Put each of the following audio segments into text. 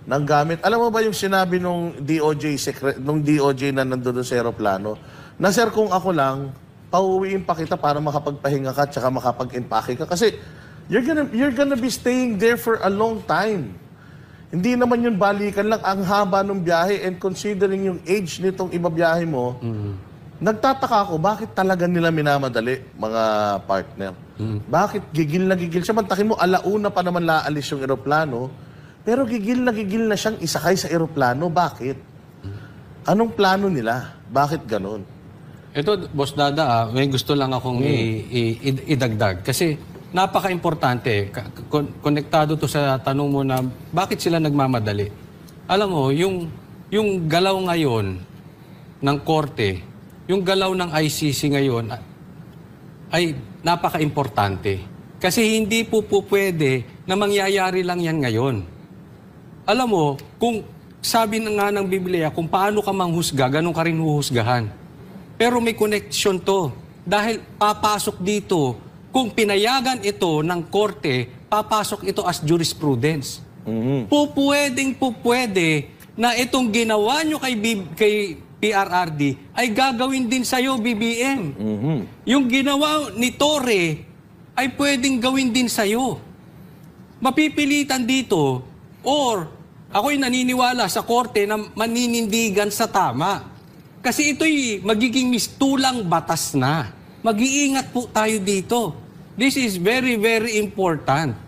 ng gamit. Alam mo ba yung sinabi nung DOJ na nandoon sa aeroplano? Na sir, kung ako lang, pauwiin pa kita para makapagpahinga ka at saka makapag-impake ka. Kasi you're gonna be staying there for a long time. Hindi naman yun balikan lang. Ang haba ng biyahe and considering yung age nitong ibabiyahe mo, nagtataka ako, bakit talaga nila minamadali, mga partner? Bakit gigil na gigil siya? Mantakin mo, alauna pa naman laalis yung eroplano, pero gigil na siyang isakay sa eroplano. Bakit? Anong plano nila? Bakit ganun? Ito, Boss Dada, may gusto lang akong idagdag. Kasi napaka-importante, konektado to sa tanong mo na bakit sila nagmamadali. Alam mo, yung galaw ngayon ng korte, yung galaw ng ICC ngayon ay napaka-importante. Kasi hindi po pwede na mangyayari lang yan ngayon. Alam mo, kung sabi na nga ng Biblia, kung paano ka manghusga, ganun ka rin huhusgahan. Pero may connection to. Dahil papasok dito, kung pinayagan ito ng korte, papasok ito as jurisprudence. Pwede na itong ginawa nyo kay PRRD ay gagawin din sa'yo, BBM. Yung ginawa ni Torre ay pwedeng gawin din sa'yo. Mapipilitan dito or ako'y naniniwala sa korte na maninindigan sa tama. Kasi ito'y magiging mistulang batas na. Mag-iingat po tayo dito. This is very, very important.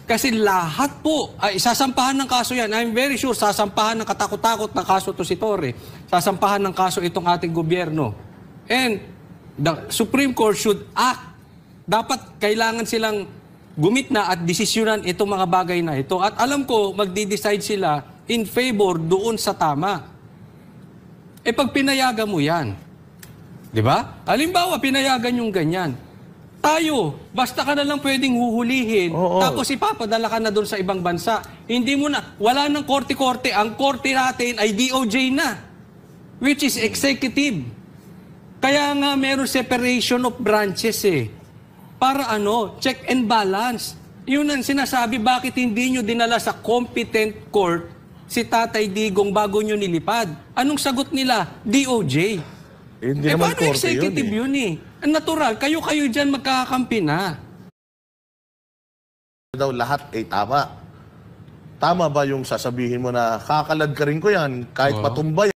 Kasi lahat po, ay sasampahan ng kaso yan. I'm very sure, sasampahan ng katakot-takot na kaso to si Torre. Sasampahan ng kaso itong ating gobyerno. And the Supreme Court should act. Dapat kailangan silang gumitna at desisyonan itong mga bagay na ito. At alam ko, magdi-decide sila in favor doon sa tama. Eh pag pinayagan mo yan, di ba? Halimbawa, pinayagan yung ganyan. Tayo, basta ka na lang pwedeng huhulihin, tapos ipapadala ka na doon sa ibang bansa. Hindi mo na, wala nang korte-korte. Ang korte natin ay DOJ na, which is executive. Kaya nga meron separation of branches eh. Para check and balance. Yun ang sinasabi, bakit hindi nyo dinala sa competent court si Tatay Digong bago nyo nilipad? Anong sagot nila? DOJ. Hindi naman paano korte executive yun eh? Natural, kayo dyan magkakakampi na. Daw lahat ay tama. Tama ba yung sasabihin mo na kakalad ka rin ko yan kahit patumba